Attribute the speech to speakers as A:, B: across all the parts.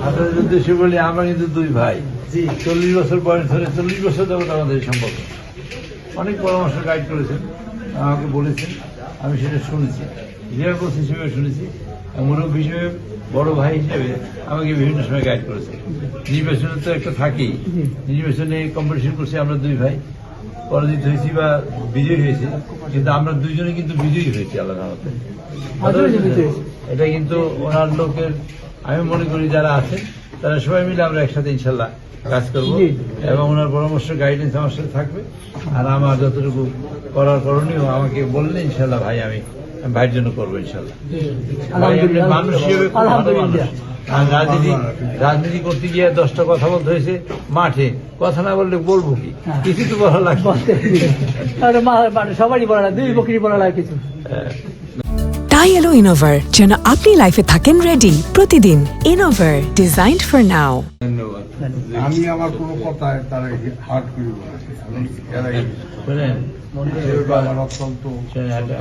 A: আপনাদের উদ্দেশ্যে বলি, আমরা কিন্তু দুই ভাই, 40 বছর বয়স ধরে 40 বছর যাবত আমাদের এই সম্পর্ক। অনেক পরামর্শ গাইড করেছেন, আমাকে বলেছেন, আমি সেটা শুনেছি, রিয়াকোচ হিসেবে শুনেছি, মুরব্বী হিসেবে, বড় ভাই হিসেবে আমাকে বিভিন্ন সময় গাইড করেছে। নির্বাচনে তো একটা থাকেই, নির্বাচনে কম্পিটিশন করছি আমরা দুই ভাই, পরাজিত হয়েছি বা বিজয়ী হয়েছি, কিন্তু আমরা দুইজনে কিন্তু বিজয়ী হয়েছি আল্লাহর রহমতে। এটা কিন্তু ওনার লোকের, আমি মনে করি যারা আছেন তারা সবাই মিলে আমরা একসাথে ইনশাল্লাহ কাজ করব, এবং ওনার পরামর্শ গাইডেন্স আমার সাথে থাকবে। আর আমার যতটুকু করার করণীয় আমাকে বললে ইনশাল্লাহ ভাই আমি ভাইয়ের জন্য করবো ইনশাল্লাহ। মানুষ হিসেবে খুব ভালো মানুষ। আর রাজনীতি করতে গিয়ে 10টা কথা বলতে হয়েছে মাঠে, কথা না বললে বলবো কি, কিছু তো বলা লাগবে,
B: সবারই বলা লাগে, দুই বকরি বলা লাগে কিছু।
C: তাই এলো ইনোভার, যেন আপনি লাইফে থাকেন রেডি প্রতিদিন। Innova, designed for now.
A: ধন্যবাদ।
D: আমি আমার কোনো কথায় তারা হার্ট করি আমার অত্যন্ত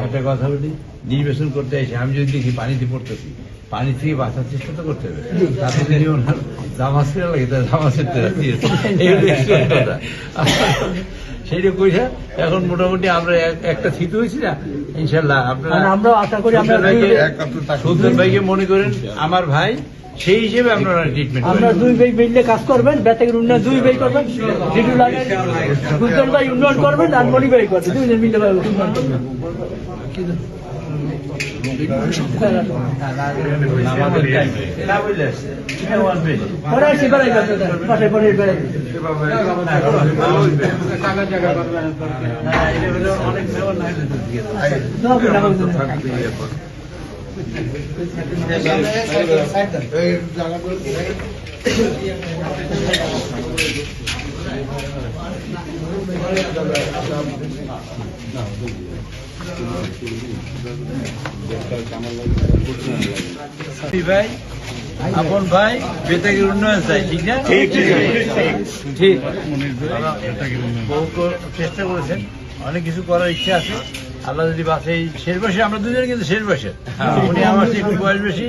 A: একটা কথা বলি, নির্বাচন করতে এসে আমি যদি দেখি পানিতে পড়তেছি, পানি থেকে বাঁচার চেষ্টা তো করতে হবে। তাতে যদি ওনার জামাজ ফেরা লাগে তাহলে জামাজ ফেরতে সেইটা কইসা এখন মোটামুটি আমরা একটা থিত হয়েছি না ইনশাল্লাহ। আপনারা
B: আমরা আশা করি আমরা
A: সুলতান ভাইকে মনে করেন আমার ভাই, সেই হিসেবে আপনারা ট্রিটমেন্ট
B: আমরা দুই ভাই মিললে কাজ করবেন, বেতাগের উন্নয়ন দুই ভাই করবেন, সুলতান ভাই উন্নয়ন করবেন আর মনি ভাই করবেন, দুইজন মিলে উন্নয়ন করবেন।
A: ভাই আপন ভাই বেতাগের উন্নয়ন চাই, ঠিক না? ঠিক, চেষ্টা করেছেন, অনেক কিছু করার ইচ্ছা আছে। আল্লাহ যদি বাসে শেষ বয়সে, আমরা দুজনে কিন্তু শেষ বয়সে, উনি আমার চেয়ে একটু বয়স বেশি,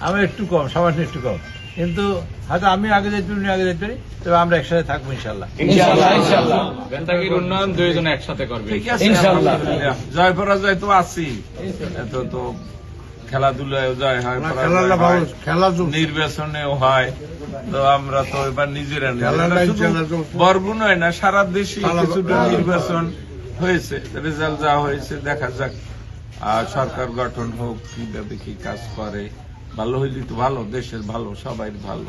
A: আমার একটু কম, সামান্য একটু কম, কিন্তু হয়তো আমি আগে যেতে উনি আগে যেতে পারি, তবে আমরা একসাথে থাকবো ইনশাল্লাহ।
E: বেতাগীর উন্নয়ন দুইজনে একসাথে করবে
A: ইনশাল্লাহ।
E: জয় পরাজয় তো আছি, এত তো খেলাধুলায় জয় হয়, নির্বাচনেও হয়, তো আমরা তো এবার নিজেরা বরগুন হয় না, সারা দেশে কিছুটা নির্বাচন হয়েছে, রেজাল্ট যা হয়েছে দেখা যাক। আর সরকার গঠন হোক, কিভাবে কি কাজ করে, ভালো হইলে তো ভালো, দেশের ভালো, সবাই ভালো।